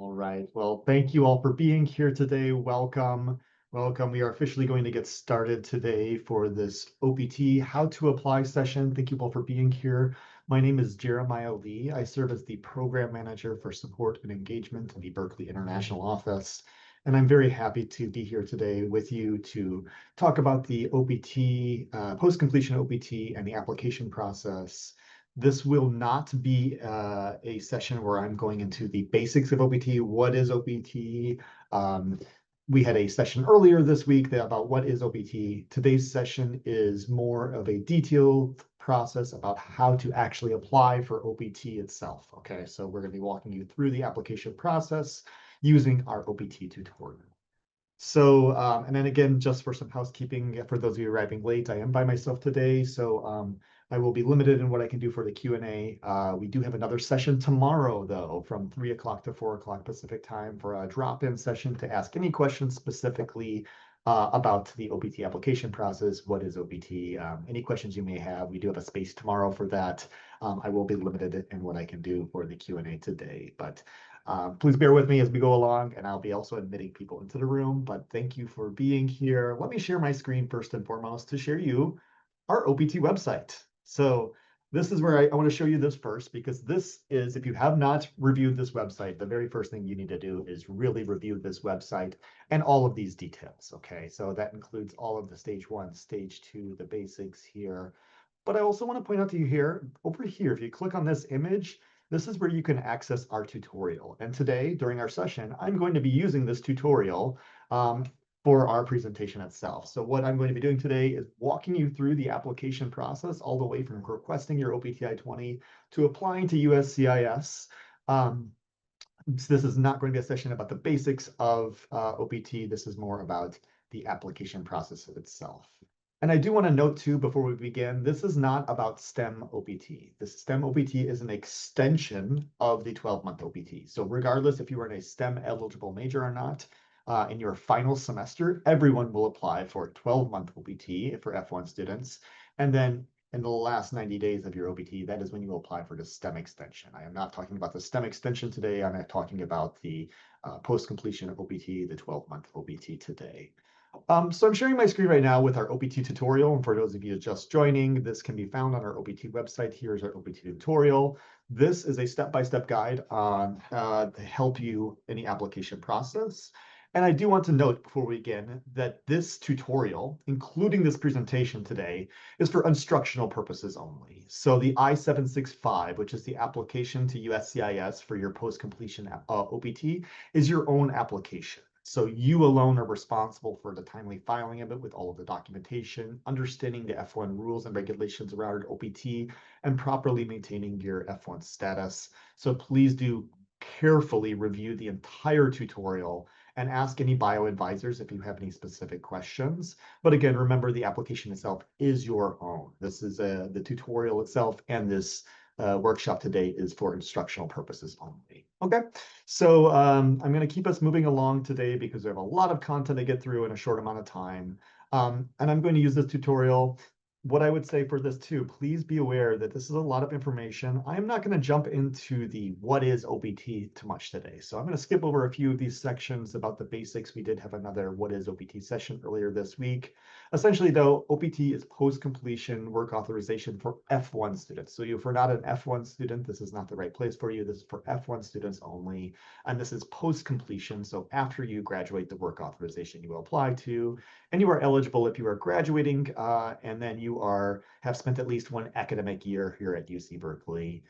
All right. Well, thank you all for being here today. Welcome. Welcome. We are officially going to get started today for this OPT How to Apply session. Thank you all for being here. My name is Jeremiah Lee. I serve as the Program Manager for Support and Engagement in the Berkeley International Office. And I'm very happy to be here today with you to talk about the OPT, post-completion OPT and the application process. This will not be a session where I'm going into the basics of OPT. What is OPT? We had a session earlier this week about what is OPT. Today's session is more of a detailed process about how to actually apply for OPT itself. Okay, so we're going to be walking you through the application process using our OPT tutorial. So, and then again, just for some housekeeping, for those of you arriving late, I am by myself today, so I will be limited in what I can do for the Q&A. We do have another session tomorrow, though, from 3 o'clock to 4 o'clock Pacific time for a drop-in session to ask any questions specifically about the OPT application process. What is OPT? Any questions you may have. We do have a space tomorrow for that. I will be limited in what I can do for the Q&A today, but please bear with me as we go along, and I'll be also admitting people into the room, but thank you for being here. Let me share my screen first and foremost to share you our OPT website. So this is where I want to show you this first, because this is, if you have not reviewed this website, the very first thing you need to do is really review this website and all of these details, okay? So that includes all of the stage 1, stage 2, the basics here. But I also want to point out to you here, over here, if you click on this image, this is where you can access our tutorial. And today, during our session, I'm going to be using this tutorial for our presentation itself. So what I'm going to be doing today is walking you through the application process all the way from requesting your OPT I-20 to applying to USCIS. This is not going to be a session about the basics of OPT. This is more about the application process itself. And I do want to note too, before we begin, this is not about STEM OPT. This STEM OPT is an extension of the 12-month OPT. So regardless if you are in a STEM eligible major or not, in your final semester, everyone will apply for a 12-month OPT for F1 students. And then in the last 90 days of your OPT, that is when you will apply for the STEM extension. I am not talking about the STEM extension today. I'm talking about the post-completion of OPT, the 12-month OPT today. So I'm sharing my screen right now with our OPT tutorial. And for those of you just joining, this can be found on our OPT website. Here's our OPT tutorial. This is a step-by-step guide on to help you in the application process. And I do want to note before we begin that this tutorial, including this presentation today, is for instructional purposes only. So the I-765, which is the application to USCIS for your post-completion OPT, is your own application. So you alone are responsible for the timely filing of it with all of the documentation, understanding the F1 rules and regulations around OPT, and properly maintaining your F1 status. So please do carefully review the entire tutorial and ask any bio advisors if you have any specific questions. But again, remember the application itself is your own. This is the tutorial itself, and this workshop today is for instructional purposes only. Okay, so I'm going to keep us moving along today because we have a lot of content to get through in a short amount of time. And I'm going to use this tutorial. What I would say for this too, please be aware that this is a lot of information. I'm not going to jump into the what is OPT too much today. So I'm going to skip over a few of these sections about the basics. We did have another what is OPT session earlier this week. Essentially though, OPT is post-completion work authorization for F1 students. So if you're not an F1 student, this is not the right place for you. This is for F1 students only. And this is post-completion. So after you graduate, the work authorization you will apply to. And you are eligible if you are graduating and then you have spent at least one academic year here at UC Berkeley.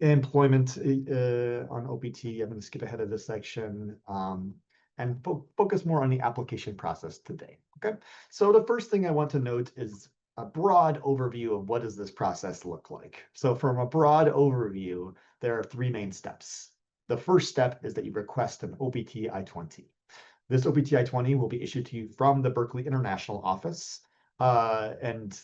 Employment on OPT, I'm going to skip ahead of this section and focus more on the application process today. Okay, so the first thing I want to note is a broad overview of what does this process look like. So from a broad overview, there are 3 main steps. The first step is that you request an OPT I-20. This OPT I-20 will be issued to you from the Berkeley International Office. And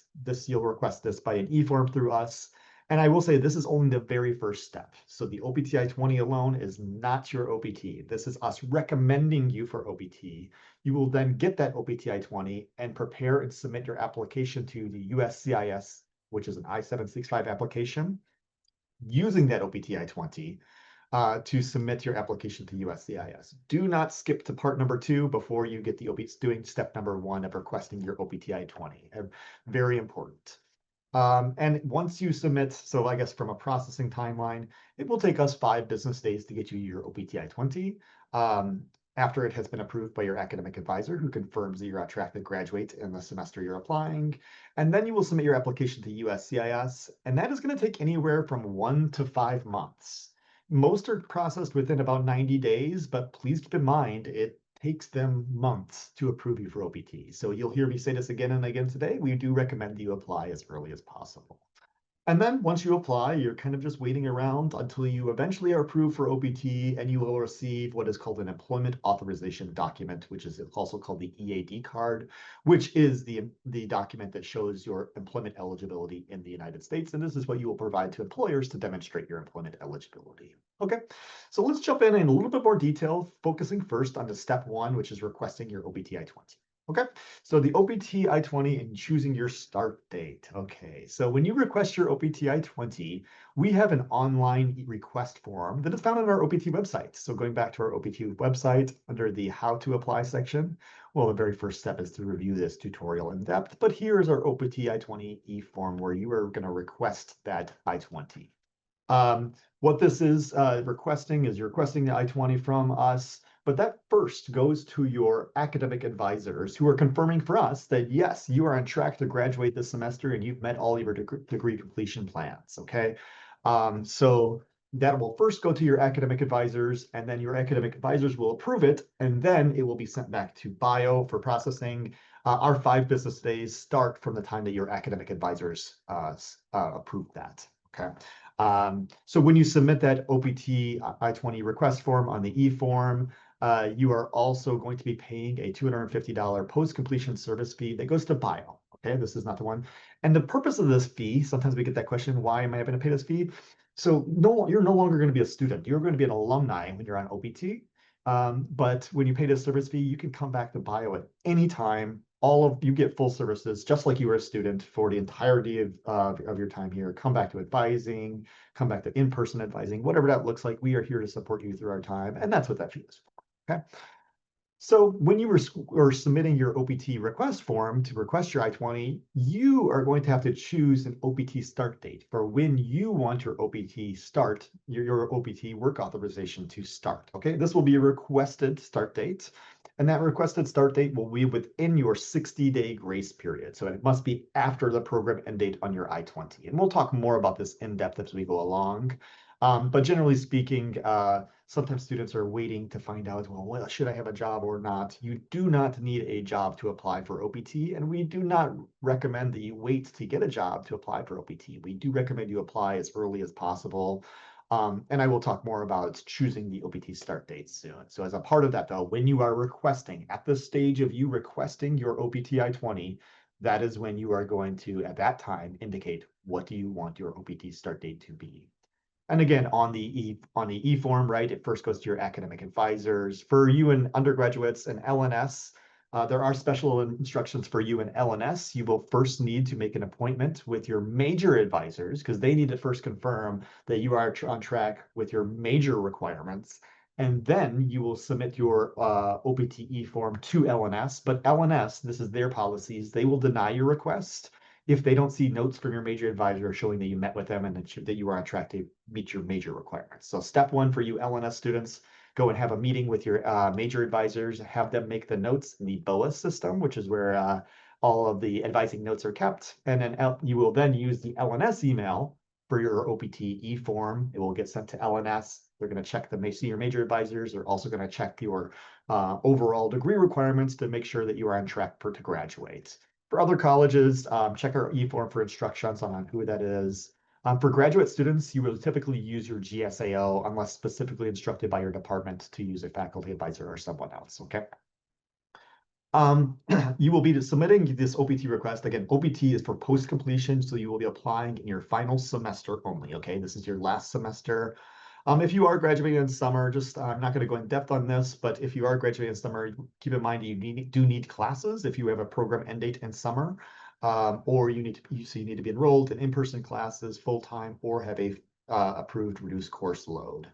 you'll request this by an e-form through us. And I will say this is only the very first step. So the OPT I-20 alone is not your OPT. This is us recommending you for OPT. You will then get that OPT I-20 and prepare and submit your application to the USCIS, which is an I-765 application. Using that OPT I-20, to submit your application to USCIS. Do not skip to part number 2 before you get doing step number 1 of requesting your OPT I-20. Very important. And once you submit, so I guess from a processing timeline, it will take us 5 business days to get you your OPT I-20. After it has been approved by your academic advisor, who confirms that you're on track to graduate in the semester you're applying. And then you will submit your application to USCIS, and that is going to take anywhere from 1 to 5 months. Most are processed within about 90 days, but please keep in mind it takes them months to approve you for OPT. So you'll hear me say this again and again today. We do recommend you apply as early as possible. And then once you apply, you're kind of just waiting around until you eventually are approved for OPT, and you will receive what is called an employment authorization document, which is also called the EAD card, which is the document that shows your employment eligibility in the United States. And this is what you will provide to employers to demonstrate your employment eligibility. Okay, so let's jump in a little bit more detail, focusing first on the step 1, which is requesting your OPT I-20. Okay, so the OPT I-20 and choosing your start date. Okay, so when you request your OPT I-20, we have an online request form that is found on our OPT website. So going back to our OPT website under the How to Apply section, well, the very first step is to review this tutorial in depth, but here is our OPT I-20 e-form where you are going to request that I-20. What this is requesting is you're requesting the I-20 from us, but that first goes to your academic advisors who are confirming for us that, yes, you are on track to graduate this semester and you've met all your degree completion plans, okay? So that will first go to your academic advisors, and then your academic advisors will approve it, and then it will be sent back to bio for processing. Our 5 business days start from the time that your academic advisors approve that, okay? So when you submit that OPT I-20 request form on the e-form, you are also going to be paying a $250 post-completion service fee that goes to bio. Okay, this is not the one. And the purpose of this fee, sometimes we get that question, why am I having to pay this fee? So you're no longer going to be a student. You're going to be an alumni when you're on OPT. But when you pay this service fee, you can come back to bio at any time. You get full services, just like you were a student for the entirety of your time here. Come back to advising, come back to in-person advising, whatever that looks like. We are here to support you through our time, and that's what that fee is for. Okay. So when you were submitting your OPT request form to request your I-20, you are going to have to choose an OPT start date for when you want your OPT start, your OPT work authorization to start. Okay, this will be a requested start date, and that requested start date will be within your 60-day grace period. So it must be after the program end date on your I-20. And we'll talk more about this in depth as we go along. But generally speaking, sometimes students are waiting to find out, well, should I have a job or not? You do not need a job to apply for OPT, and we do not recommend that you wait to get a job to apply for OPT. We do recommend you apply as early as possible. And I will talk more about choosing the OPT start date soon. So as a part of that, though, when you are requesting, at the stage of you requesting your OPT I-20, that is when you are going to, at that time, indicate what do you want your OPT start date to be. And again, on the e-form, right, it first goes to your academic advisors. For you and undergraduates and LNS, there are special instructions for you and LNS. You will first need to make an appointment with your major advisors because they need to first confirm that you are on track with your major requirements. And then you will submit your OPT e-form to LNS. But LNS, this is their policies, they will deny your request if they don't see notes from your major advisor showing that you met with them and that you are on track to meet your major requirements. So step 1 for you LNS students, go and have a meeting with your major advisors, have them make the notes in the BOAS system, which is where all of the advising notes are kept. And then you will then use the LNS email for your OPT e-form. It will get sent to LNS. They're going to check the senior major advisors. They're also going to check your overall degree requirements to make sure that you are on track to graduate. For other colleges, check our e-form for instructions on who that is. For graduate students, you will typically use your GSAO unless specifically instructed by your department to use a faculty advisor or someone else, okay? You will be submitting this OPT request. Again, OPT is for post-completion, so you will be applying in your final semester only, okay? This is your last semester. If you are graduating in summer, I'm not going to go in depth on this, but if you are graduating in summer, keep in mind you do need classes if you have a program end date in summer, or you need to be enrolled in in-person classes full-time or have a approved reduced course load.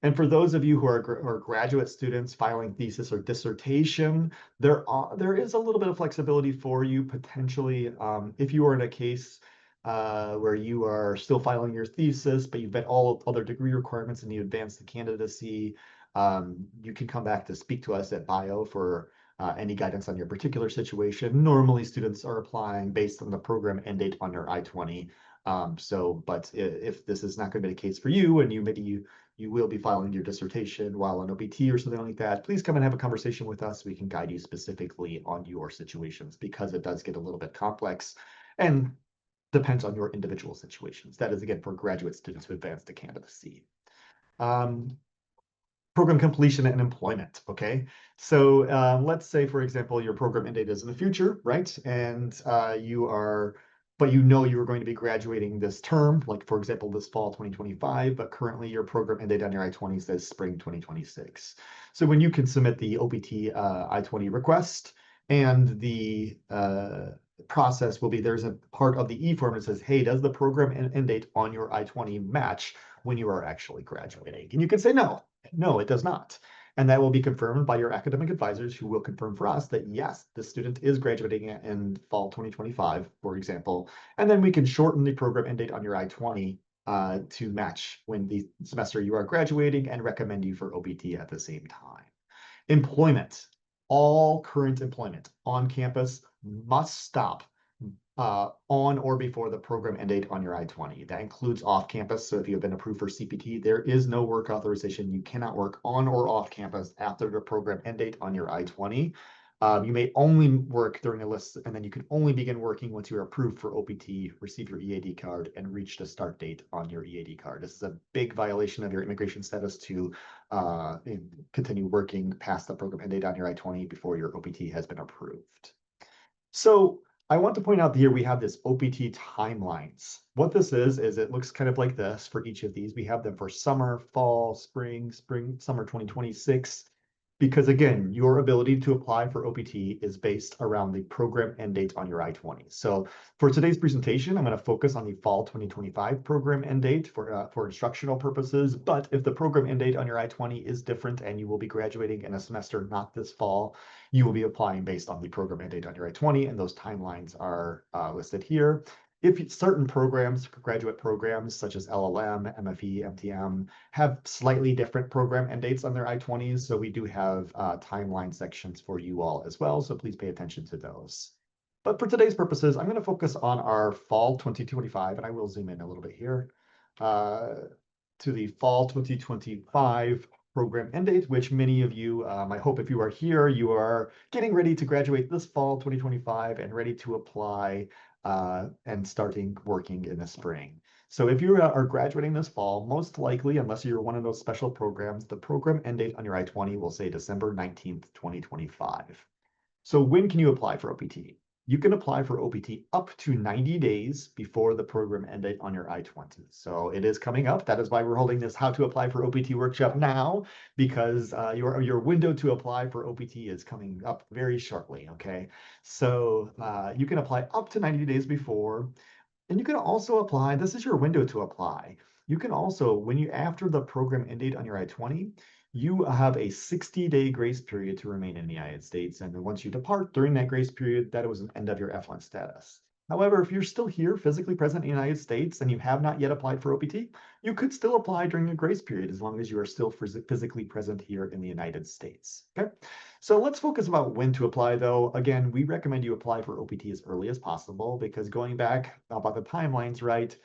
And for those of you who are graduate students filing thesis or dissertation, there is a little bit of flexibility for you potentially. If you are in a case where you are still filing your thesis, but you've met all other degree requirements and you advance the candidacy, you can come back to speak to us at Bio for any guidance on your particular situation. Normally, students are applying based on the program end date on your I-20. But if this is not going to be the case for you, and you will be filing your dissertation while on OPT or something like that, please come and have a conversation with us. We can guide you specifically on your situations because it does get a little bit complex and depends on your individual situations. That is, again, for graduate students who advance to candidacy. Program completion and employment, okay? So let's say, for example, your program end date is in the future, right? And but you know you are going to be graduating this term, like for example, this fall 2025, but currently your program end date on your I-20 says spring 2026. So when you can submit the OPT I-20 request, and the process will be, there's a part of the e-form that says, hey, does the program end date on your I-20 match when you are actually graduating? And you can say no. No, it does not. And that will be confirmed by your academic advisors, who will confirm for us that yes, the student is graduating in fall 2025, for example. And then we can shorten the program end date on your I-20 to match when the semester you are graduating and recommend you for OPT at the same time. Employment. All current employment on campus must stop on or before the program end date on your I-20. That includes off campus. So if you have been approved for CPT, there is no work authorization. You cannot work on or off campus after the program end date on your I-20. You may only work during a list, and then you can only begin working once you are approved for OPT, receive your EAD card, and reach the start date on your EAD card. This is a big violation of your immigration status to continue working past the program end date on your I-20 before your OPT has been approved. So I want to point out here we have this OPT timelines. What this is it looks kind of like this for each of these. We have them for summer, fall, spring, summer 2026. Because again, your ability to apply for OPT is based around the program end date on your I-20. So for today's presentation, I'm going to focus on the fall 2025 program end date for instructional purposes. But if the program end date on your I-20 is different and you will be graduating in a semester not this fall, you will be applying based on the program end date on your I-20, and those timelines are listed here. If certain programs, graduate programs such as LLM, MFE, MTM, have slightly different program end dates on their I-20s, so we do have timeline sections for you all as well, so please pay attention to those. But for today's purposes, I'm going to focus on our fall 2025, and I will zoom in a little bit here, to the fall 2025 program end date, which many of you, I hope if you are here, you are getting ready to graduate this fall 2025 and ready to apply and starting working in the spring. So if you are graduating this fall, most likely, unless you're one of those special programs, the program end date on your I-20 will say December 19th, 2025. So when can you apply for OPT? You can apply for OPT up to 90 days before the program end date on your I-20. So it is coming up. That is why we're holding this How to Apply for OPT workshop now, because your window to apply for OPT is coming up very shortly, okay? So you can apply up to 90 days before. And you can also apply, this is your window to apply. You can also, after the program end date on your I-20, you have a 60-day grace period to remain in the United States. And then once you depart during that grace period, that was an end of your F1 status. However, if you're still here physically present in the United States and you have not yet applied for OPT, you could still apply during the grace period as long as you are still physically present here in the United States. Okay, so let's focus about when to apply, though. Again, we recommend you apply for OPT as early as possible, because going back about the timelines, right,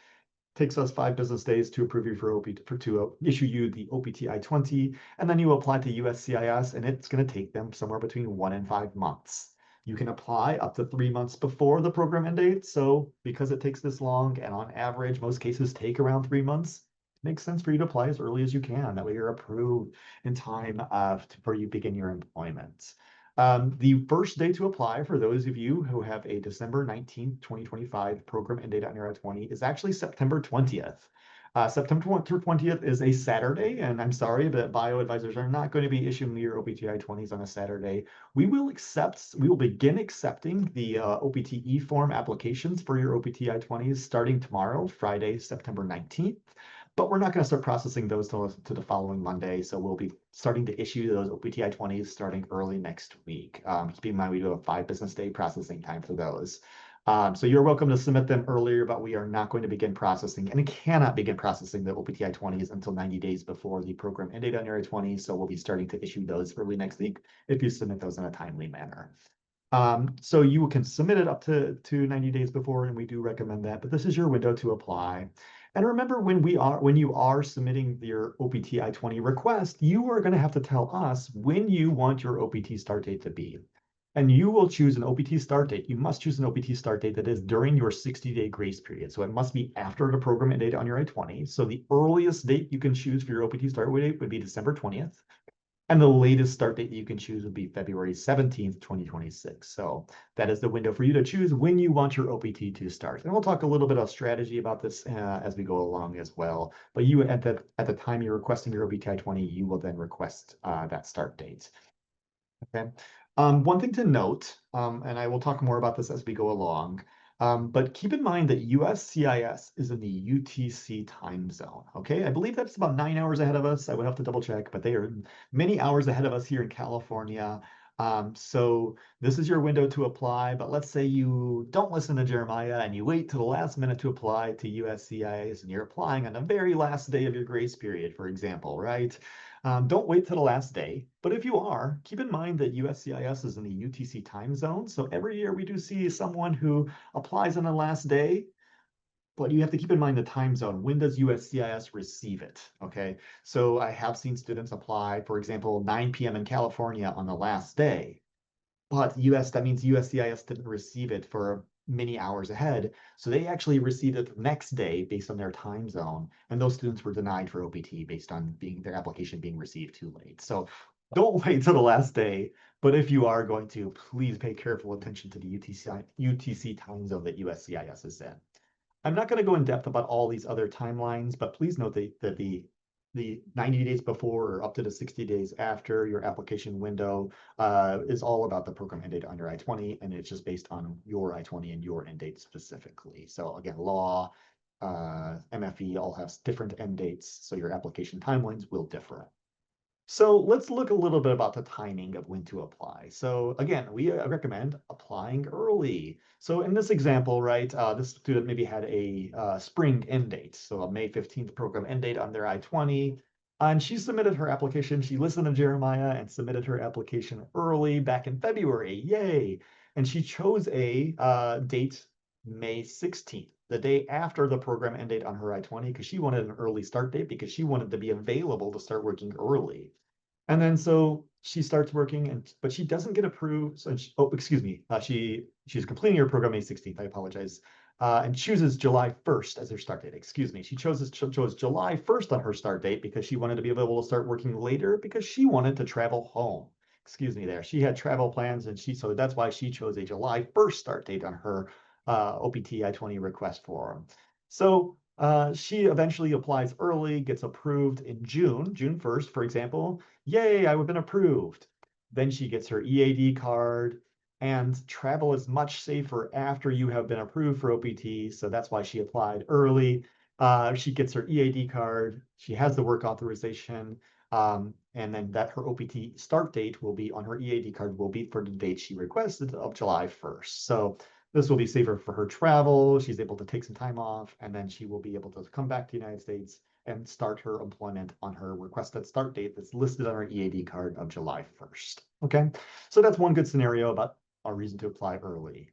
takes us 5 business days to approve you for OPT, to issue you the OPT I-20, and then you apply to USCIS, and it's going to take them somewhere between 1 and 5 months. You can apply up to 3 months before the program end date. So because it takes this long, and on average, most cases take around 3 months, it makes sense for you to apply as early as you can. That way you're approved in time for you begin your employment. The first day to apply for those of you who have a December 19th, 2025 program end date on your I-20 is actually September 20th. September 20th is a Saturday, and I'm sorry, but bio advisors are not going to be issuing your OPT I-20s on a Saturday. We will begin accepting the OPT form applications for your OPT I-20s starting tomorrow, Friday, September 19th. but we're not going to start processing those to the following Monday. So we'll be starting to issue those OPT I-20s starting early next week. Keep in mind, we do have a 5 business day processing time for those. So you're welcome to submit them earlier, but we are not going to begin processing and cannot begin processing the OPT I-20s until 90 days before the program end date on your I-20. So we'll be starting to issue those early next week if you submit those in a timely manner. So you can submit it up to 90 days before, and we do recommend that, but this is your window to apply. And remember, when you are submitting your OPT I-20 request, you are going to have to tell us when you want your OPT start date to be. And you will choose an OPT start date. You must choose an OPT start date that is during your 60-day grace period. So it must be after the program end date on your I-20. So the earliest date you can choose for your OPT start date would be December 20th. And the latest start date you can choose would be February 17th, 2026. So that is the window for you to choose when you want your OPT to start. And we'll talk a little bit of strategy about this as we go along as well. But you at the time you're requesting your OPT I-20, you will then request that start date. Okay. One thing to note, and I will talk more about this as we go along, but keep in mind that USCIS is in the UTC time zone. Okay, I believe that's about 9 hours ahead of us. I would have to double check, but they are many hours ahead of us here in California. So this is your window to apply, but let's say you don't listen to Jeremiah and you wait to the last minute to apply to USCIS and you're applying on the very last day of your grace period, for example, right? Don't wait till the last day, but if you are, keep in mind that USCIS is in the UTC time zone. So every year we do see someone who applies on the last day, but you have to keep in mind the time zone. When does USCIS receive it? Okay, so I have seen students apply, for example, 9 p.m. in California on the last day, but that means USCIS didn't receive it for many hours ahead. So they actually received it the next day based on their time zone. And those students were denied for OPT based on their application being received too late. So don't wait till the last day. But if you are going to, please pay careful attention to the UTC time zone that USCIS is in. I'm not going to go in depth about all these other timelines, but please note that the 90 days before or up to the 60 days after your application window is all about the program end date on your I-20, and it's just based on your I-20 and your end date specifically. So again, law, MFE all have different end dates, so your application timelines will differ. So let's look a little bit about the timing of when to apply. So again, we recommend applying early. So in this example, right, this student maybe had a spring end date, so a May 15th program end date on their I-20, and she submitted her application. She listened to Jeremiah and submitted her application early back in February. Yay! And she chose a date May 16th, the day after the program end date on her I-20, because she wanted an early start date because she wanted to be available to start working early. And then so she starts working, but she doesn't get approved. So excuse me, she's completing her program May 16th. I apologize, and chooses July 1st as her start date. Excuse me, she chose July 1st on her start date because she wanted to be able to start working later because she wanted to travel home. Excuse me, there. She had travel plans, and so that's why she chose a July 1st start date on her OPT I-20 request form. So she eventually applies early, gets approved in June 1st, for example. Yay, I've been approved. Then she gets her EAD card, and travel is much safer after you have been approved for OPT. So that's why she applied early. She gets her EAD card. She has the work authorization. And then her OPT start date will be on her EAD card will be for the date she requested of July 1st. So this will be safer for her travel. She's able to take some time off, and then she will be able to come back to the United States and start her employment on her requested start date that's listed on her EAD card of July 1st. Okay, so that's one good scenario about a reason to apply early.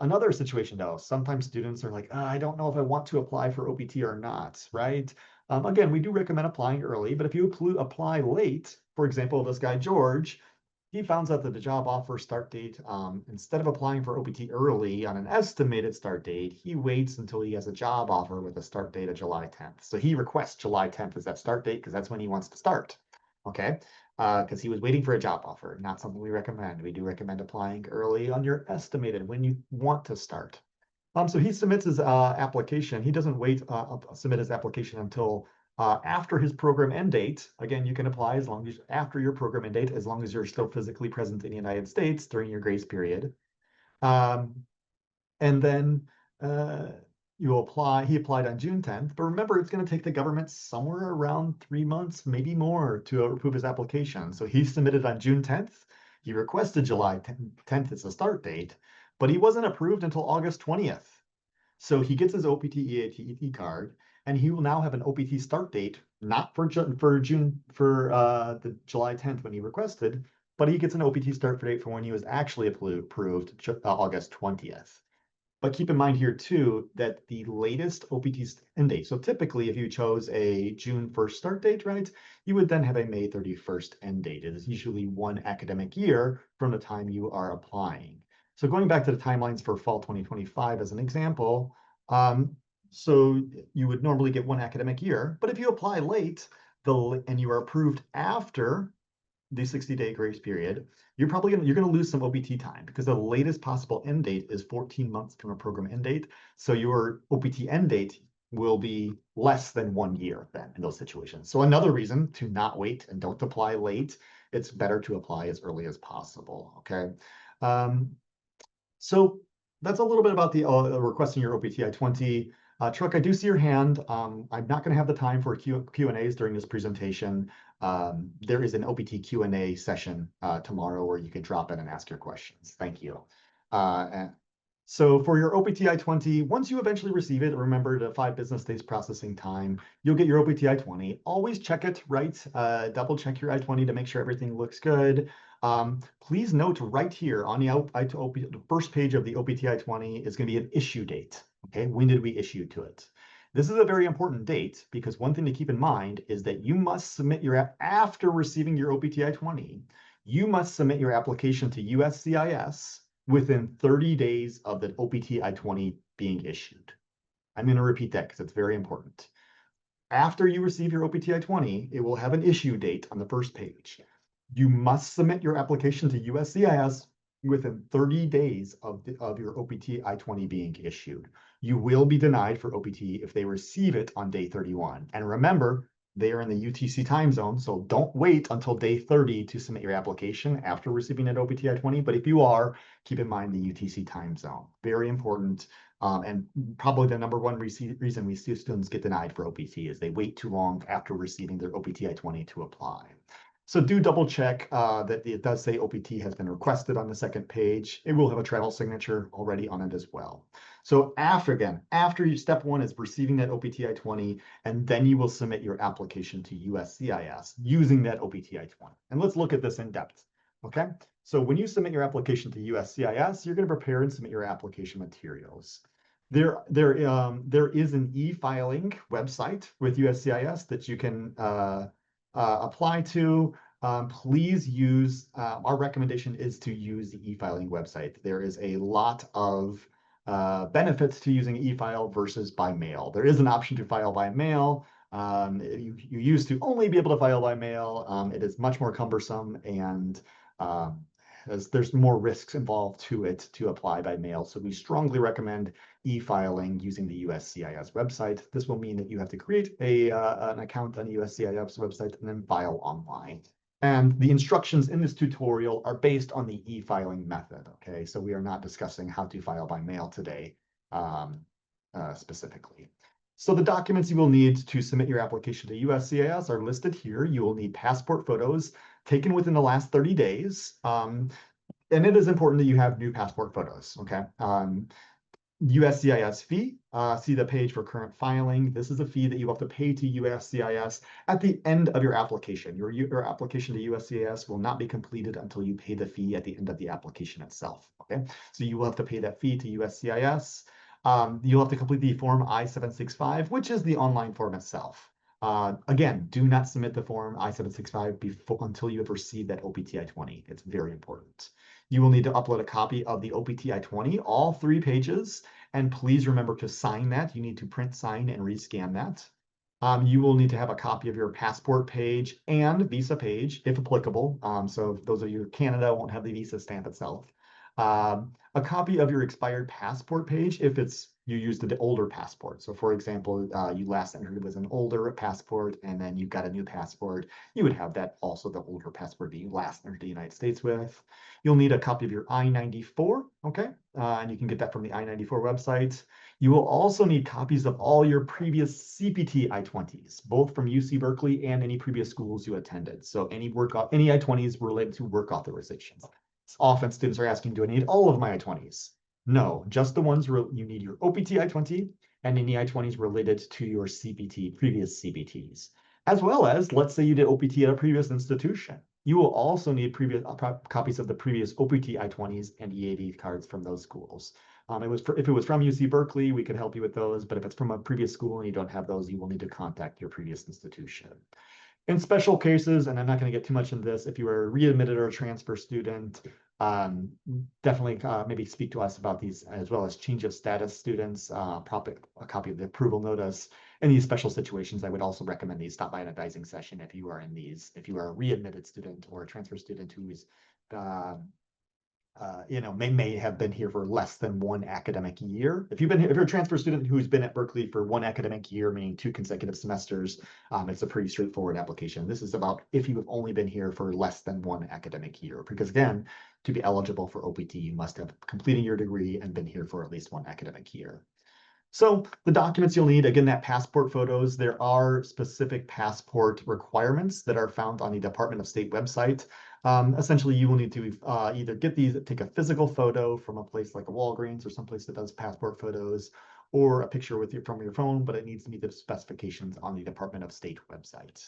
Another situation though, sometimes students are like, I don't know if I want to apply for OPT or not, right? Again, we do recommend applying early, but if you apply late, for example, this guy, George, he found out that the job offer start date, instead of applying for OPT early on an estimated start date, he waits until he has a job offer with a start date of July 10th. So he requests July 10th as that start date because that's when he wants to start. Okay, because he was waiting for a job offer. Not something we recommend. We do recommend applying early on your estimated when you want to start. So he submits his application. He doesn't wait submit his application until after his program end date. Again, you can apply as long as after your program end date, as long as you're still physically present in the United States during your grace period. And then You apply, he applied on June 10th, but remember, it's going to take the government somewhere around 3 months, maybe more, to approve his application. So he submitted on June 10th. He requested July 10th as a start date, but he wasn't approved until August 20th. So he gets his OPT EAT card, and he will now have an OPT start date, not for the July 10th when he requested, but he gets an OPT start date for when he was actually approved, August 20th. But keep in mind here too that the latest OPT end date. So typically, if you chose a June 1st start date, right, you would then have a May 31st end date. It is usually one academic year from the time you are applying. So going back to the timelines for fall 2025 as an example, so you would normally get one academic year, but if you apply late and you are approved after the 60-day grace period, you're gonna lose some OPT time because the latest possible end date is 14 months from a program end date. So your OPT end date will be less than 1 year then in those situations. So another reason to not wait and don't apply late. It's better to apply as early as possible. Okay. So that's a little bit about the requesting your OPT I-20. Truck, I do see your hand. I'm not going to have the time for Q&As during this presentation. There is an OPT Q&A session tomorrow where you can drop in and ask your questions. Thank you. So for your OPT I-20, once you eventually receive it, remember the 5 business days processing time, you'll get your OPT I-20. Always check it, right? Double check your I-20 to make sure everything looks good. Please note right here on the first page of the OPT I-20 is going to be an issue date. Okay, when did we issue to it? This is a very important date because one thing to keep in mind is that you must submit after receiving your OPT I-20, you must submit your application to USCIS within 30 days of the OPT I-20 being issued. I'm going to repeat that because it's very important. After you receive your OPT I-20, it will have an issue date on the first page. You must submit your application to USCIS within 30 days of your OPT I-20 being issued. You will be denied for OPT if they receive it on day 31. And remember, they are in the UTC time zone, so don't wait until day 30 to submit your application after receiving an OPT I-20. But if you are, keep in mind the UTC time zone. Very important. And probably the number one reason we see students get denied for OPT is they wait too long after receiving their OPT I-20 to apply. So do double check that it does say OPT has been requested on the second page. It will have a travel signature already on it as well. So after step 1 is receiving that OPT I-20, and then you will submit your application to USCIS using that OPT I-20. And let's look at this in depth. Okay, so when you submit your application to USCIS, you're going to prepare and submit your application materials. There is an e-filing website with USCIS that you can apply to. Please use, our recommendation is to use the e-filing website. There is a lot of benefits to using e-file versus by mail. There is an option to file by mail. You used to only be able to file by mail. It is much more cumbersome and as there's more risks involved to it to apply by mail. So we strongly recommend e-filing using the USCIS website. This will mean that you have to create an account on the USCIS website and then file online. And the instructions in this tutorial are based on the e-filing method, okay? So we are not discussing how to file by mail today specifically. So the documents you will need to submit your application to USCIS are listed here. You will need passport photos taken within the last 30 days. And it is important that you have new passport photos, okay? USCIS fee, see the page for current filing. This is a fee that you have to pay to USCIS at the end of your application. Your application to USCIS will not be completed until you pay the fee at the end of the application itself, okay? So you will have to pay that fee to USCIS. You'll have to complete the form I-765, which is the online form itself. Again, do not submit the form I-765 until you have received that OPT I-20. It's very important. You will need to upload a copy of the OPT I-20, all 3 pages, and please remember to sign that. You need to print, sign, and rescan that. You will need to have a copy of your passport page and visa page, if applicable. So those of you in Canada won't have the visa stamp itself. A copy of your expired passport page if you used the older passport. So for example, you last entered with an older passport and then you got a new passport, you would have that also the older passport that you last entered the United States with. You'll need a copy of your I-94, okay? And you can get that from the I-94 website. You will also need copies of all your previous CPT I-20s, both from UC Berkeley and any previous schools you attended. So any I-20s related to work authorizations. Often students are asking, do I need all of my I-20s? No, just the ones where you need your OPT I-20 and any I-20s related to your CPT, previous CPTs. As well as, let's say you did OPT at a previous institution. You will also need copies of the previous OPT I-20s and EAD cards from those schools. If it was from UC Berkeley, we could help you with those, but if it's from a previous school and you don't have those, you will need to contact your previous institution. In special cases, and I'm not going to get too much into this, if you are readmitted or a transfer student, definitely maybe speak to us about these, as well as change of status students, a copy of the approval notice. In these special situations, I would also recommend these stop by an advising session if you are a readmitted student or a transfer student who is may have been here for less than one academic year. If you're a transfer student who's been at Berkeley for one academic year, meaning 2 consecutive semesters, it's a pretty straightforward application. This is about if you have only been here for less than one academic year, because again, to be eligible for OPT, you must have completed your degree and been here for at least one academic year. So the documents you'll need, again, that passport photos, there are specific passport requirements that are found on the Department of State website. Essentially, you will need to either take a physical photo from a place like a Walgreens or someplace that does passport photos, or a picture from your phone, but it needs to meet the specifications on the Department of State website.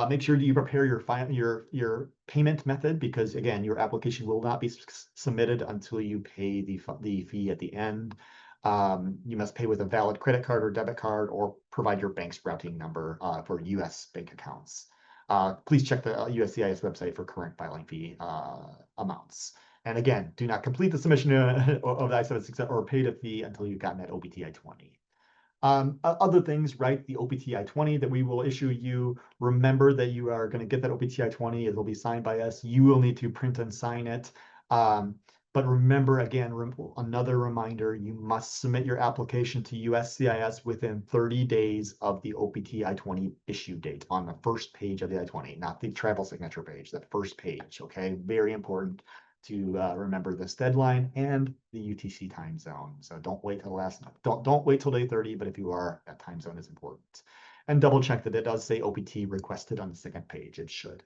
Make sure you prepare your payment method because again, your application will not be submitted until you pay the fee at the end. You must pay with a valid credit card or debit card or provide your bank's routing number for US bank accounts. Please check the USCIS website for current filing fee amounts. And again, do not complete the submission of the I-76 or pay the fee until you've gotten that OPT I-20. Other things, right? The OPT I-20 that we will issue you. Remember that you are going to get that OPT I-20. It will be signed by us. You will need to print and sign it. But remember, again, another reminder, you must submit your application to USCIS within 30 days of the OPT I-20 issue date on the first page of the I-20, not the travel signature page, the first page, okay? Very important to remember this deadline and the UTC time zone. So don't wait till day 30, but if you are, that time zone is important. And double check that it does say OPT requested on the second page. It should.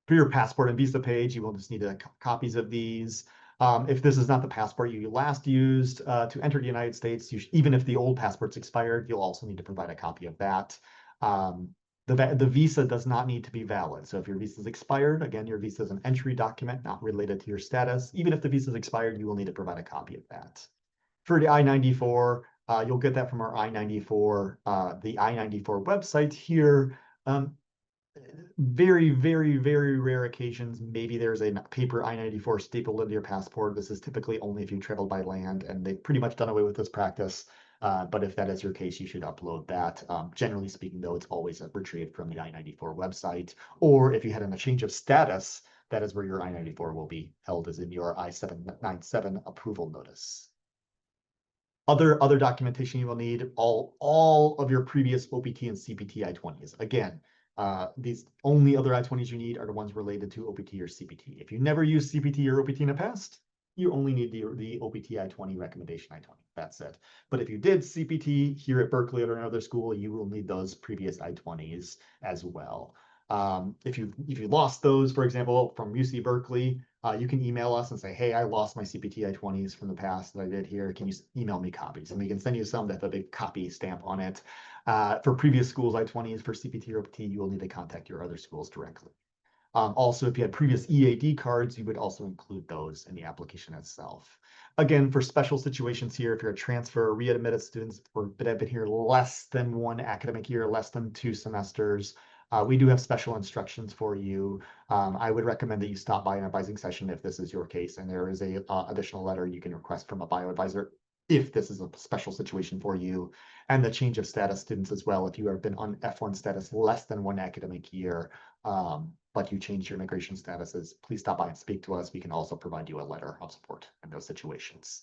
For your passport and visa page, you will just need copies of these. If this is not the passport you last used to enter the United States, even if the old passport's expired, you'll also need to provide a copy of that. The visa does not need to be valid. So if your visa is expired, again, your visa is an entry document, not related to your status. Even if the visa is expired, you will need to provide a copy of that. For the I-94, you'll get that from our the I-94 website here. Very, very, very rare occasions, maybe there's a paper I-94 stapled into your passport. This is typically only if you travel by land, and they've pretty much done away with this practice. But if that is your case, you should upload that. Generally speaking, though, it's always retrieved from the I-94 website. Or if you had a change of status, that is where your I-94 will be held, as in your I-797 approval notice. Other documentation you will need, all of your previous OPT and CPT I-20s. Again, these only other I-20s you need are the ones related to OPT or CPT. If you never used CPT or OPT in the past, you only need the OPT I-20 recommendation I-20. That's it. But if you did CPT here at Berkeley or another school, you will need those previous I-20s as well. If you lost those, for example, from UC Berkeley, you can email us and say, hey, I lost my CPT I-20s from the past that I did here. Can you email me copies? And we can send you some that have a big copy stamp on it. For previous schools I-20s, for CPT or OPT, you will need to contact your other schools directly. Also, if you had previous EAD cards, you would also include those in the application itself. Again, for special situations here, if you're a transfer or readmitted students that have been here less than one academic year, less than 2 semesters, we do have special instructions for you. I would recommend that you stop by an advising session if this is your case, and there is a additional letter you can request from a bioadvisor if this is a special situation for you, and the change of status students as well. If you have been on F1 status less than one academic year, but you changed your immigration statuses, please stop by and speak to us. We can also provide you a letter of support in those situations.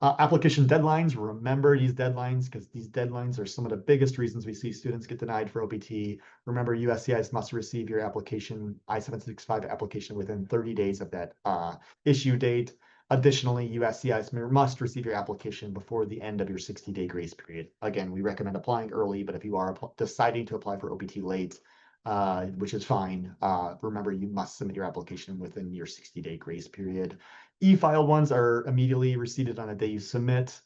Application deadlines, remember these deadlines because these deadlines are some of the biggest reasons we see students get denied for OPT. Remember, USCIS must receive your application, I-765 application within 30 days of that issue date. Additionally, USCIS must receive your application before the end of your 60-day grace period. Again, we recommend applying early, but if you are deciding to apply for OPT late, which is fine, remember you must submit your application within your 60-day grace period. E-file ones are immediately received on the day you submit.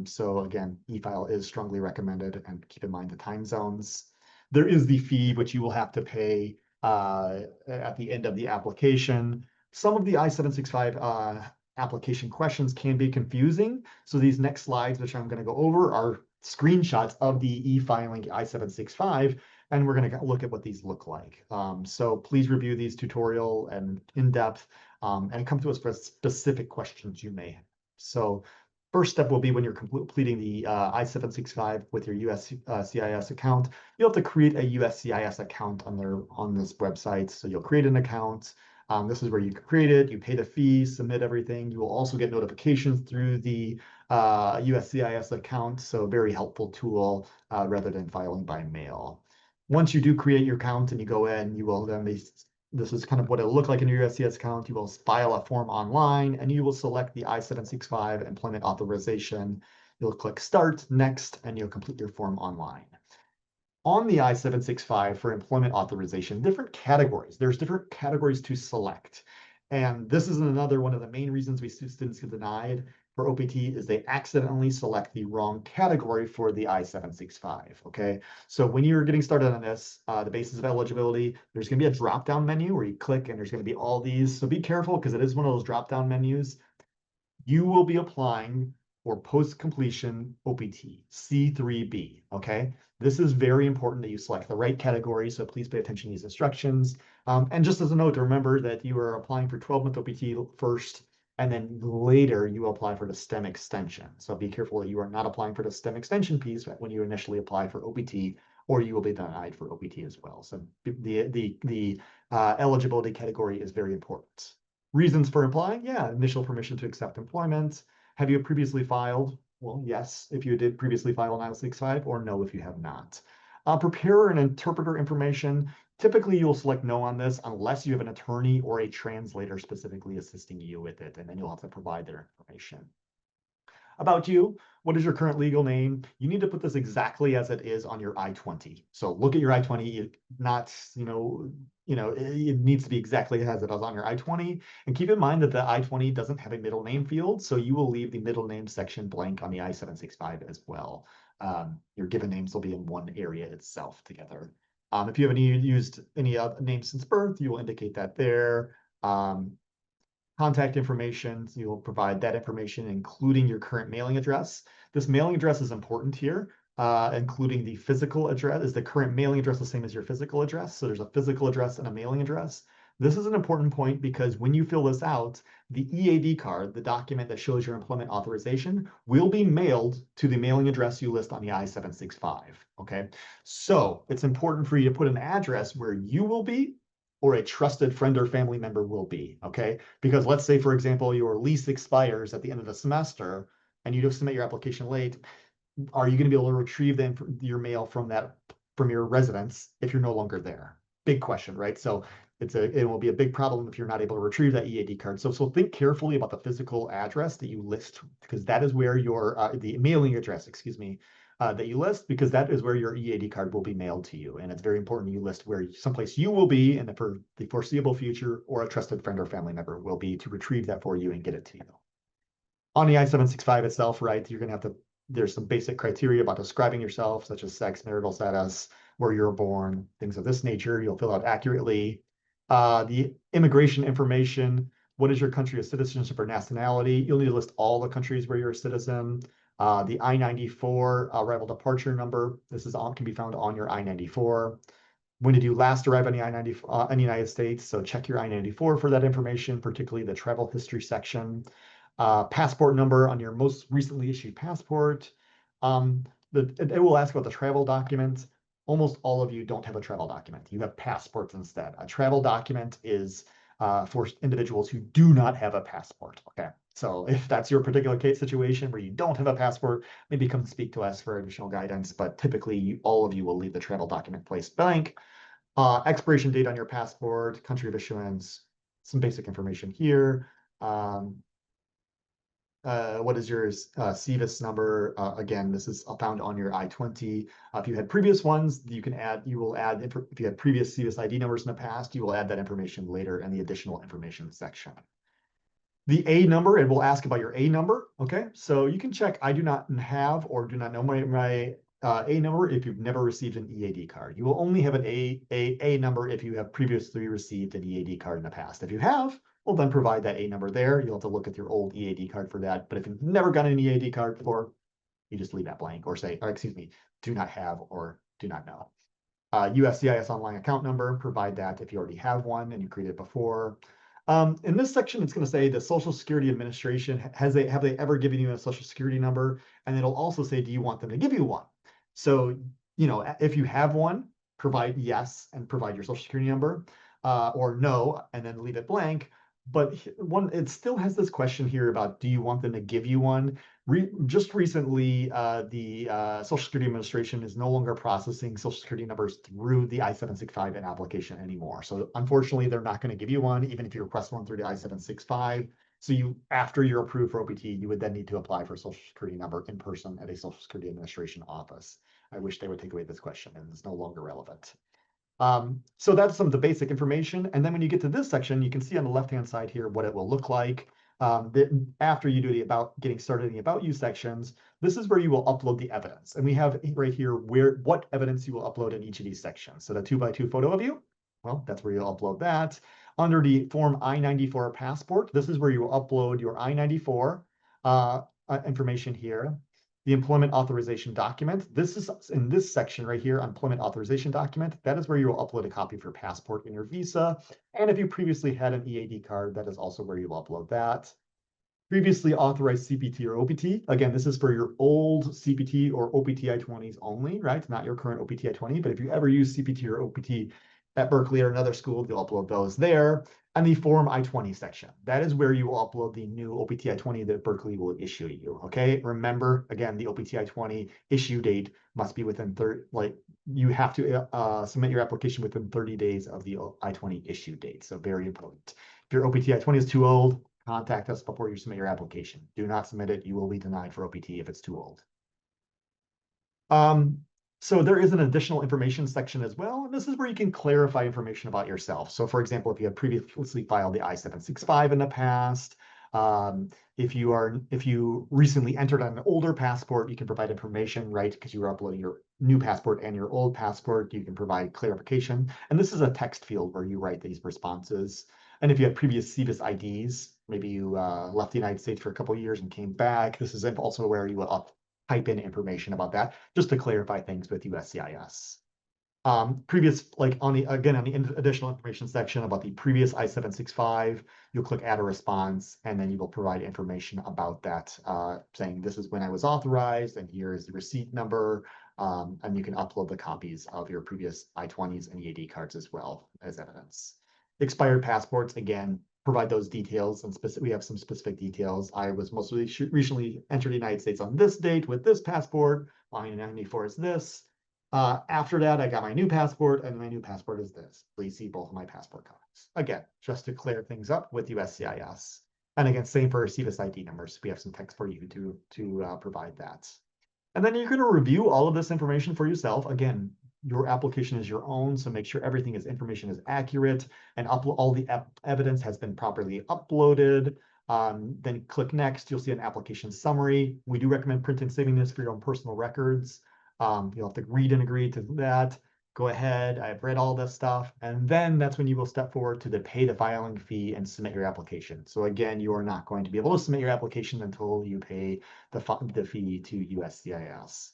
So again, e-file is strongly recommended, and keep in mind the time zones. There is the fee, which you will have to pay at the end of the application. Some of the I-765 application questions can be confusing. So these next slides, which I'm going to go over, are screenshots of the e-filing I-765, and we're going to look at what these look like. So please review these tutorial and in-depth, and come to us for specific questions you may have. So first step will be when you're completing the I-765 with your USCIS account, you'll have to create a USCIS account on this website. So you'll create an account. This is where you create it, you pay the fee, submit everything. You will also get notifications through the USCIS account. So very helpful tool rather than filing by mail. Once you do create your account and you go in, you will then this is kind of what it'll look like in your USCIS account. You will file a form online and you will select the I-765 employment authorization. You'll click Start, Next, and you'll complete your form online. On the I-765 for employment authorization, different categories. There's different categories to select. And this is another one of the main reasons we see students get denied for OPT is they accidentally select the wrong category for the I-765, okay? So when you're getting started on this, the basis of eligibility, there's gonna be a drop-down menu where you click and there's gonna be all these. So be careful because it is one of those drop-down menus. You will be applying for post-completion OPT, C3B, okay? This is very important that you select the right category, so please pay attention to these instructions. And just as a note, to remember that you are applying for 12-month OPT first, and then later you apply for the STEM extension. So be careful that you are not applying for the STEM extension piece when you initially apply for OPT, or you will be denied for OPT as well. So the eligibility category is very important. Reasons for applying? Yeah, initial permission to accept employment. Have you previously filed? Well, yes, if you did previously file an I-65, or no, if you have not. Preparer and interpreter information. Typically, you'll select no on this unless you have an attorney or a translator specifically assisting you with it, and then you'll have to provide their information. About you, what is your current legal name? You need to put this exactly as it is on your I-20. So look at your I-20, not, it needs to be exactly as it is on your I-20. And keep in mind that the I-20 doesn't have a middle name field, so you will leave the middle name section blank on the I-765 as well. Your given names will be in one area itself together. If you have used any names since birth, you will indicate that there. Contact information, so you'll provide that information, including your current mailing address. This mailing address is important here, including the physical address. Is the current mailing address the same as your physical address? So there's a physical address and a mailing address. This is an important point because when you fill this out, the EAD card, the document that shows your employment authorization, will be mailed to the mailing address you list on the I-765, okay? So it's important for you to put an address where you will be or a trusted friend or family member will be, okay? Because let's say, for example, your lease expires at the end of the semester and you submit your application late, are you going to be able to retrieve your mail from your residence if you're no longer there? Big question, right? So it will be a big problem if you're not able to retrieve that EAD card. So think carefully about the physical address that you list, because that is where the mailing address, excuse me, that you list, because that is where your EAD card will be mailed to you. And it's very important you list where someplace you will be in the foreseeable future, or a trusted friend or family member will be to retrieve that for you and get it to you. On the I-765 itself, right, you're going to there's some basic criteria about describing yourself, such as sex, marital status, where you're born, things of this nature. You'll fill out accurately. The immigration information, what is your country of citizenship or nationality? You'll need to list all the countries where you're a citizen. The I-94 arrival departure number, this can be found on your I-94. When did you last arrive on the I-94 in the United States? So check your I-94 for that information, particularly the travel history section. Passport number on your most recently issued passport. It will ask about the travel document. almost all of you don't have a travel document. You have passports instead. A travel document is for individuals who do not have a passport. Okay. So if that's your particular case situation where you don't have a passport, maybe come speak to us for additional guidance. But typically, all of you will leave the travel document place blank. Expiration date on your passport, country of issuance, some basic information here. What is your CVIS number? Again, this is found on your I-20. If you had previous ones, you will add, if you had previous CVIS ID numbers in the past, you will add that information later in the additional information section. The A number, it will ask about your A number. Okay, so you can check I do not have or do not know my A number if you've never received an EAD card. You will only have an A number if you have previously received an EAD card in the past. If you have, well, then provide that A number there. You'll have to look at your old EAD card for that. But if you've never gotten an EAD card before, you just leave that blank or say, or excuse me, do not have or do not know. USCIS online account number, provide that if you already have one and you created it before. In this section, it's going to say the Social Security Administration, have they ever given you a Social Security number? And it'll also say, do you want them to give you one? So, if you have one, provide yes and provide your Social Security number, or no, and then leave it blank. But it still has this question here about, do you want them to give you one? Just recently, the Social Security Administration is no longer processing Social Security numbers through the I-765 application anymore. So unfortunately, they're not going to give you one, even if you request one through the I-765. So after you're approved for OPT, you would then need to apply for a Social Security number in person at a Social Security Administration office. I wish they would take away this question, and it's no longer relevant. So that's some of the basic information. And then when you get to this section, you can see on the left-hand side here what it will look like. After you do the getting started in the About You sections, this is where you will upload the evidence. And we have right here what evidence you will upload in each of these sections. So the 2x2 photo of you, well, that's where you'll upload that. Under the Form I-94 passport, this is where you will upload your I-94 information here. The employment authorization document. This is in this section right here, employment authorization document. That is where you will upload a copy of your passport and your visa. And if you previously had an EAD card, that is also where you will upload that. Previously authorized CPT or OPT. Again, this is for your old CPT or OPT I-20s only, right? Not your current OPT I-20, but if you ever use CPT or OPT at Berkeley or another school, you'll upload those there. And the Form I-20 section. That is where you will upload the new OPT I-20 that Berkeley will issue you, okay? Remember, again, the OPT I-20 issue date must be within you have to submit your application within 30 days of the I-20 issue date, so very important. If your OPT I-20 is too old, contact us before you submit your application. Do not submit it. You will be denied for OPT if it's too old. So there is an additional information section as well. And this is where you can clarify information about yourself. So for example, if you have previously filed the I-765 in the past, if you recently entered on an older passport, you can provide information, right? Because you were uploading your new passport and your old passport, you can provide clarification. And this is a text field where you write these responses. And if you have previous CVIS IDs, maybe you left the United States for a couple of years and came back, this is also where you will type in information about that, just to clarify things with USCIS. On the additional information section about the previous I-765, you'll click add a response, and then you will provide information about that, saying this is when I was authorized, and here is the receipt number, and you can upload the copies of your previous I-20s and EAD cards as well as evidence. Expired passports, again, provide those details, and we have some specific details. I was most recently entered the United States on this date with this passport. I-94 is this. After that, I got my new passport, and my new passport is this. Please see both of my passport copies. Again, just to clear things up with USCIS. And again, same for CVIS ID numbers. We have some text for you to provide that. And then you're going to review all of this information for yourself. Again, your application is your own, so make sure information is accurate and all the evidence has been properly uploaded. Then click next. You'll see an application summary. We do recommend printing and saving this for your own personal records. You'll have to read and agree to that. Go ahead. I've read all this stuff. And then that's when you will step forward to pay the filing fee and submit your application. So again, you are not going to be able to submit your application until you pay the fee to USCIS.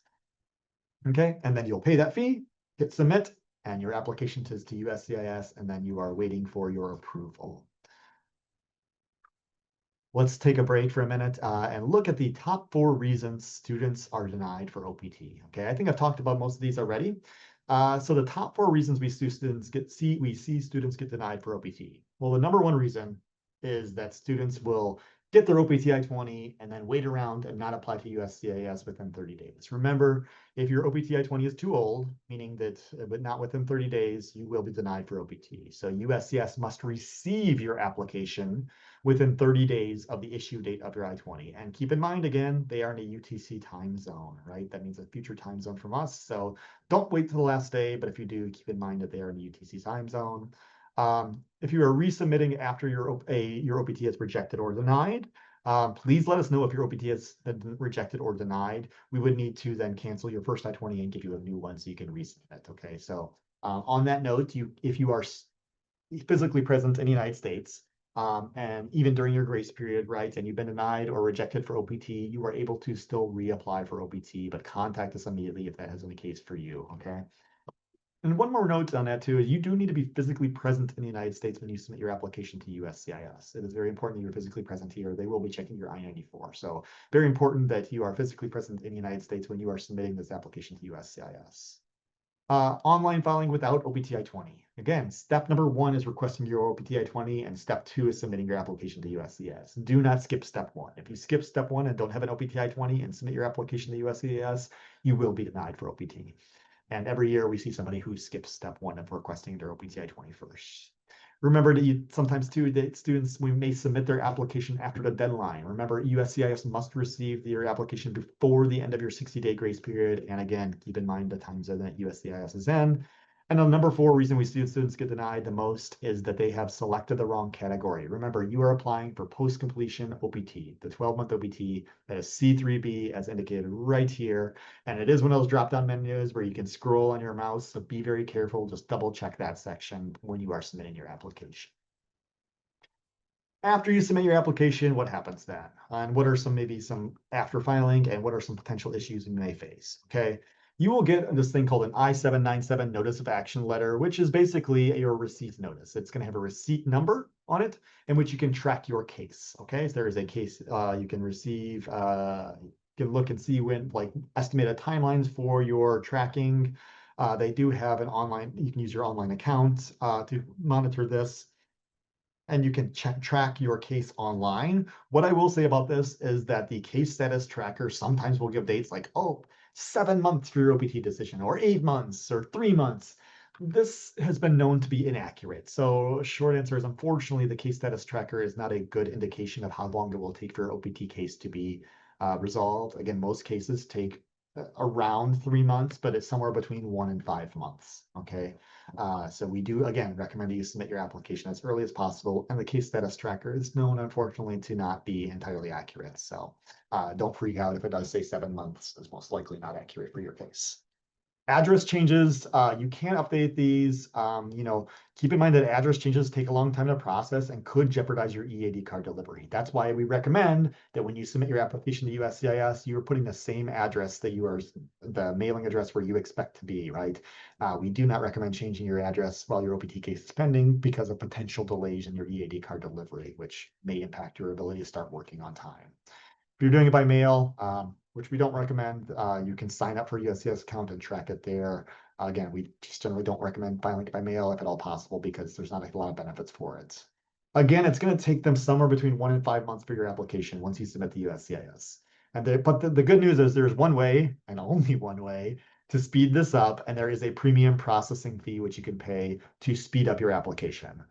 Okay, and then you'll pay that fee, hit submit, and your application is to USCIS, and then you are waiting for your approval. Let's take a break for a minute and look at the top 4 reasons students are denied for OPT. Okay, I think I've talked about most of these already. So the top four reasons we see students get denied for OPT. Well, the number one reason is that students will get their OPT I-20 and then wait around and not apply to USCIS within 30 days. Remember, if your OPT I-20 is too old, meaning that but not within 30 days, you will be denied for OPT. So USCIS must receive your application within 30 days of the issue date of your I-20. And keep in mind, again, they are in a UTC time zone, right? That means a future time zone from us. So don't wait till the last day, but if you do, keep in mind that they are in the UTC time zone. If you are resubmitting after your OPT is rejected or denied, please let us know if your OPT has been rejected or denied. We would need to then cancel your first I-20 and give you a new one so you can resubmit. Okay, so on that note, if you are physically present in the United States, and even during your grace period, right, and you've been denied or rejected for OPT, you are able to still reapply for OPT, but contact us immediately if that has been the case for you, okay? And one more note on that too is you do need to be physically present in the United States when you submit your application to USCIS. It is very important that you're physically present here. They will be checking your I-94. So very important that you are physically present in the United States when you are submitting this application to USCIS. Online filing without OPT I-20. Again, step number one is requesting your OPT I-20, and step two is submitting your application to USCIS. Do not skip step one. If you skip step one and don't have an OPT I-20 and submit your application to USCIS, you will be denied for OPT. And every year we see somebody who skips step one of requesting their OPT I-20 first. Remember that sometimes too that students we may submit their application after the deadline. Remember, USCIS must receive your application before the end of your 60-day grace period. And again, keep in mind the time zone that USCIS is in. And the number four reason we see students get denied the most is that they have selected the wrong category. Remember, you are applying for post-completion OPT, the 12-month OPT that is C3B as indicated right here. And it is one of those drop-down menus where you can scroll on your mouse. So be very careful. Just double check that section when you are submitting your application. After you submit your application, what happens then? And what are maybe some after filing and what are some potential issues you may face? Okay. You will get this thing called an I-797 notice of action letter, which is basically your receipt notice. It's going to have a receipt number on it in which you can track your case. Okay. So there is a case you can receive, you can look and see when like estimated timelines for your tracking. They do have an online, you can use your online account to monitor this and you can track your case online. What I will say about this is that the case status tracker sometimes will give dates like, oh, 7 months for your OPT decision, or 8 months, or 3 months. This has been known to be inaccurate. So short answer is, unfortunately, the case status tracker is not a good indication of how long it will take for your OPT case to be resolved. Again, most cases take around 3 months, but it's somewhere between 1 and 5 months, okay? So we do, again, recommend that you submit your application as early as possible. And the case status tracker is known, unfortunately, to not be entirely accurate. So don't freak out if it does say 7 months. It's most likely not accurate for your case. Address changes, you can't update these. Keep in mind that address changes take a long time to process and could jeopardize your EAD card delivery. That's why we recommend that when you submit your application to USCIS, you're putting the same address that you are, the mailing address where you expect to be, right? We do not recommend changing your address while your OPT case is pending because of potential delays in your EAD card delivery, which may impact your ability to start working on time. If you're doing it by mail, which we don't recommend, you can sign up for a USCIS account and track it there. Again, we just generally don't recommend filing it by mail if at all possible because there's not a lot of benefits for it. Again, it's going to take them somewhere between 1 and 5 months for your application once you submit the USCIS. But the good news is there's one way and only one way to speed this up, and there is a premium processing fee which you can pay to speed up your application.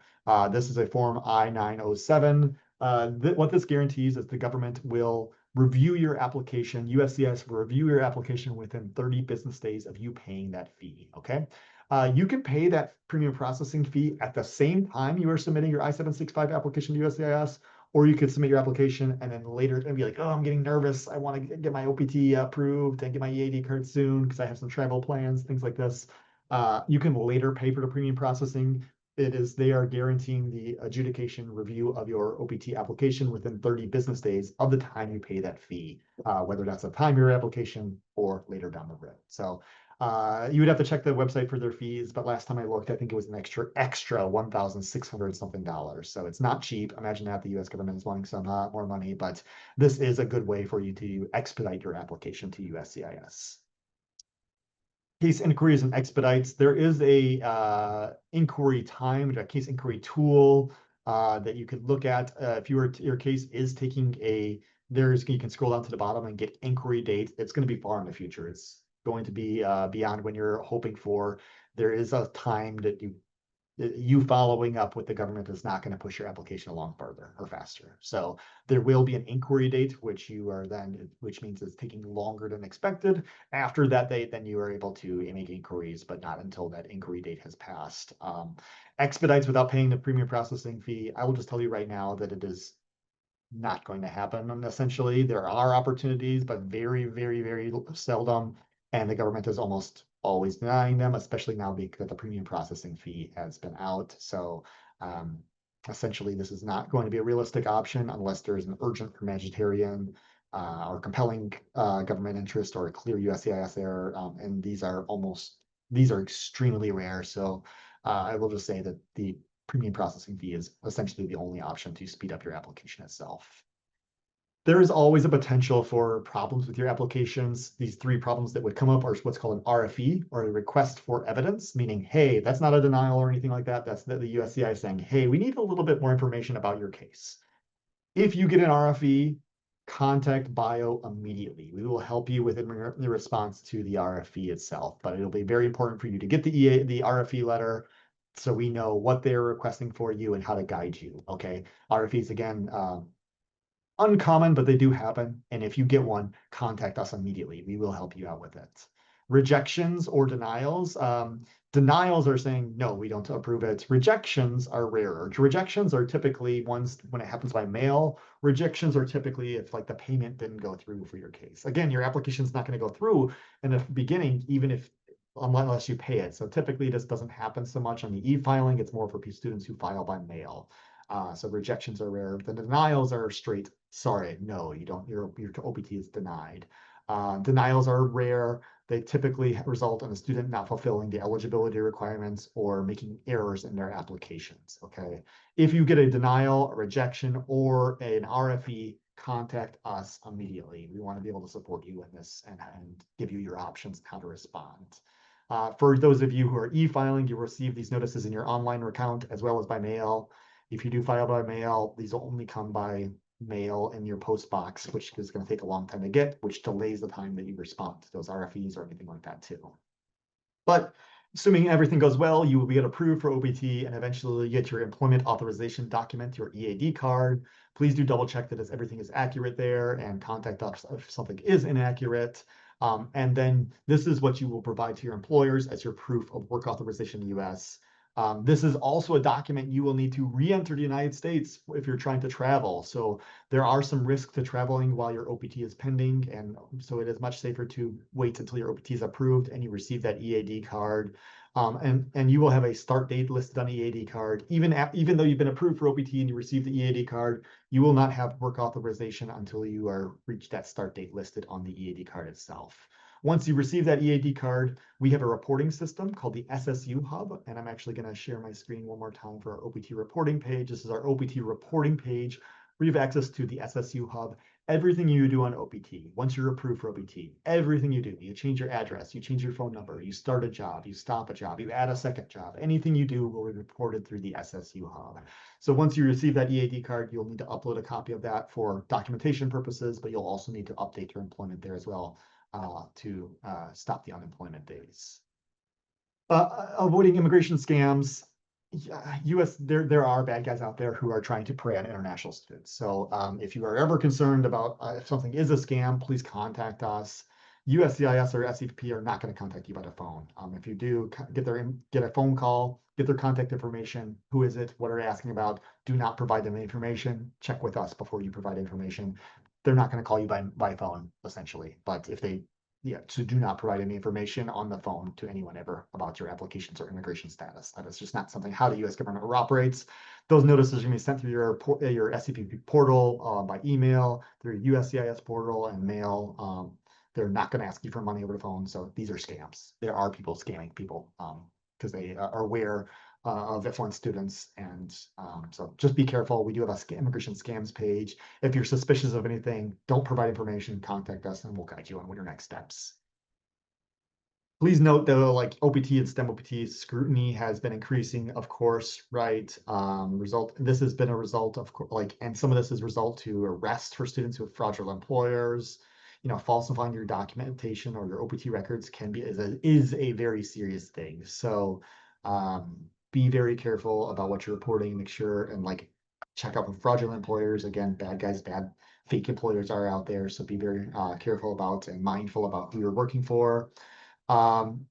This is a form I-907. What this guarantees is the government will review your application. USCIS will review your application within 30 business days of you paying that fee, okay? You can pay that premium processing fee at the same time you are submitting your I-765 application to USCIS, or you could submit your application and then later and be like, oh, I'm getting nervous. I want to get my OPT approved and get my EAD card soon because I have some travel plans, things like this. You can later pay for the premium processing. They are guaranteeing the adjudication review of your OPT application within 30 business days of the time you pay that fee, whether that's the time of your application or later down the road. So you would have to check the website for their fees, but last time I looked, I think it was an extra $1,600 something. So it's not cheap. Imagine that the US government is wanting some more money, but this is a good way for you to expedite your application to USCIS. case inquiries and expedites. There is a inquiry time, a case inquiry tool that you could look at if your case is taking a. You can scroll down to the bottom and get inquiry date. It's going to be far in the future. It's going to be beyond when you're hoping for. There is a time that you following up with the government is not going to push your application along further or faster. So there will be an inquiry date, which means it's taking longer than expected. After that date, then you are able to make inquiries, but not until that inquiry date has passed. Expedites without paying the premium processing fee. I will just tell you right now that it is not going to happen. Essentially, there are opportunities, but very, very, very seldom. And the government is almost always denying them, especially now because the premium processing fee has been out. So essentially, this is not going to be a realistic option unless there is an urgent humanitarian or compelling government interest or a clear USCIS error. And these are extremely rare. So I will just say that the premium processing fee is essentially the only option to speed up your application itself. There is always a potential for problems with your applications. These three problems that would come up are what's called an RFE, or a request for evidence, meaning, hey, that's not a denial or anything like that. That's the USCIS saying, hey, we need a little bit more information about your case. If you get an RFE, contact Bio immediately. We will help you with the response to the RFE itself, but it'll be very important for you to get the RFE letter so we know what they're requesting for you and how to guide you. Okay. RFEs, again, uncommon, but they do happen. And if you get one, contact us immediately. We will help you out with it. Rejections or denials. Denials are saying, no, we don't approve it. Rejections are rarer. Rejections are typically ones when it happens by mail. Rejections are typically if like the payment didn't go through for your case. Again, your application is not going to go through in the beginning, even if unless you pay it. So typically this doesn't happen so much on the e-filing. It's more for students who file by mail. So rejections are rare. The denials are straight, sorry, no, you don't, your OPT is denied. Denials are rare. They typically result in a student not fulfilling the eligibility requirements or making errors in their applications, okay? If you get a denial, a rejection, or an RFE, contact us immediately. We want to be able to support you in this and give you your options how to respond. For those of you who are e-filing, you receive these notices in your online account as well as by mail. If you do file by mail, these will only come by mail in your post box, which is going to take a long time to get, which delays the time that you respond to those RFEs or anything like that too. But assuming everything goes well, you will get approved for OPT and eventually get your employment authorization document, your EAD card. Please do double check that everything is accurate there and contact us if something is inaccurate. And then this is what you will provide to your employers as your proof of work authorization in the US. This is also a document you will need to re-enter the United States if you're trying to travel. So there are some risks to traveling while your OPT is pending. And so it is much safer to wait until your OPT is approved and you receive that EAD card. And you will have a start date listed on the EAD card. Even though you've been approved for OPT and you receive the EAD card, you will not have work authorization until you are reached that start date listed on the EAD card itself. Once you receive that EAD card, we have a reporting system called the SSU Hub, and I'm actually going to share my screen one more time for our OPT reporting page. This is our OPT reporting page where you have access to the SSU Hub. Everything you do on OPT, once you're approved for OPT, everything you do, you change your address, you change your phone number, you start a job, you stop a job, you add a second job, anything you do will be reported through the SSU Hub. So once you receive that EAD card, you'll need to upload a copy of that for documentation purposes, but you'll also need to update your employment there as well. To stop the unemployment days. Avoiding immigration scams. There are bad guys out there who are trying to prey on international students. So if you are ever concerned about if something is a scam, please contact us. USCIS or SEP are not going to contact you by the phone. If you do get a phone call, get their contact information. Who is it? What are they asking about? Do not provide them information. Check with us before you provide information. They're not going to call you by phone, essentially. But if they, so do not provide any information on the phone to anyone ever about your applications or immigration status. That is just not something how the U.S. government operates. Those notices are going to be sent through your SCP portal by email, through USCIS portal and mail. They're not going to ask you for money over the phone. So these are scams. There are people scamming people because they are aware of F1 students. And so just be careful. We do have a immigration scams page. If you're suspicious of anything, don't provide information, contact us and we'll guide you on what your next steps. Please note though, like OPT and STEM OPT scrutiny has been increasing, of course, right? This has been a result of and some of this is result to arrest for students who have fraudulent employers. Falsifying your documentation or your OPT records is a very serious thing. So be very careful about what you're reporting. Make sure and check out for fraudulent employers. Again, bad guys, bad fake employers are out there. So be very careful about and mindful about who you're working for. Um,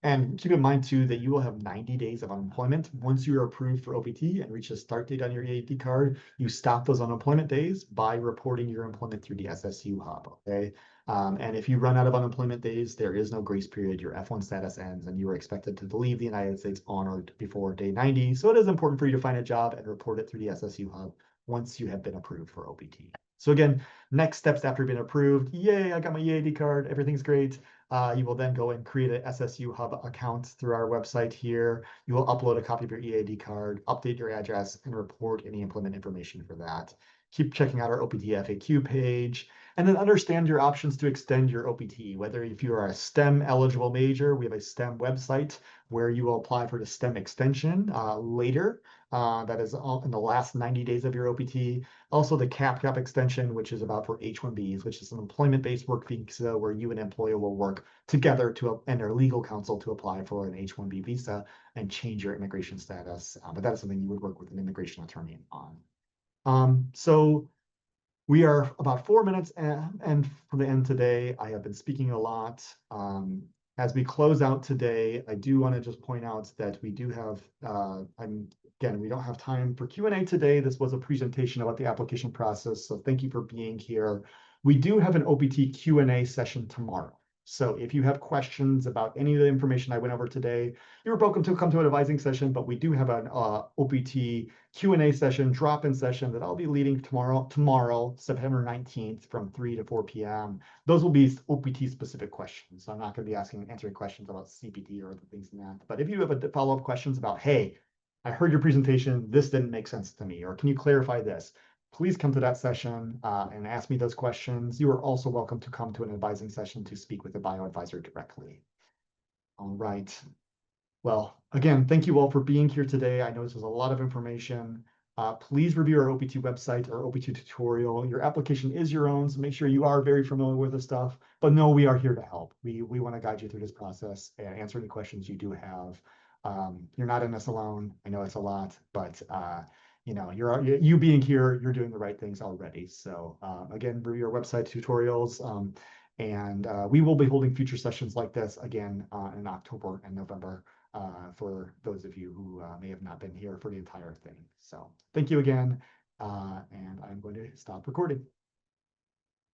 and keep in mind too that you will have 90 days of unemployment. Once you are approved for OPT and reach a start date on your EAD card, you stop those unemployment days by reporting your employment through the SSU hub. Okay. And if you run out of unemployment days, there is no grace period. Your F1 status ends and you are expected to leave the United States on or before day 90. So it is important for you to find a job and report it through the SSU hub once you have been approved for OPT. So again, next steps after being approved, yay, I got my EAD card, everything's great. You will then go and create an SSU Hub account through our website here. You will upload a copy of your EAD card, update your address, and report any employment information for that. Keep checking out our OPT FAQ page, and then understand your options to extend your OPT. Whether if you are a STEM eligible major, we have a STEM website where you will apply for the STEM extension later. That is in the last 90 days of your OPT. Also, the CAP extension, which is about for H-1Bs, which is an employment-based work visa where you and employer will work together to enter legal counsel to apply for an H-1B visa and change your immigration status. But that is something you would work with an immigration attorney on. So we are about 4 minutes and from the end today. I have been speaking a lot. As we close out today, I do want to just point out that we do have, again, we don't have time for Q&A today. This was a presentation about the application process, so thank you for being here. We do have an OPT Q&A session tomorrow. So if you have questions about any of the information I went over today, you're welcome to come to an advising session, but we do have an OPT Q&A session, drop-in session that I'll be leading tomorrow, September 19th from 3 to 4 p.m. Those will be OPT specific questions. So I'm not going to be answering questions about CPT or other things in that. But if you have a follow-up questions about, hey, I heard your presentation, this didn't make sense to me, or can you clarify this? Please come to that session and ask me those questions. You are also welcome to come to an advising session to speak with a bio advisor directly. All right. Well, again, thank you all for being here today. I know this was a lot of information. Please review our OPT website, our OPT tutorial. Your application is your own, so make sure you are very familiar with this stuff. But no, we are here to help. We want to guide you through this process and answer any questions you do have. You're not in this alone. I know it's a lot, but you being here, you're doing the right things already. So again, review our website tutorials. And we will be holding future sessions like this again in October and November for those of you who may have not been here for the entire thing. So thank you again, and I'm going to stop recording.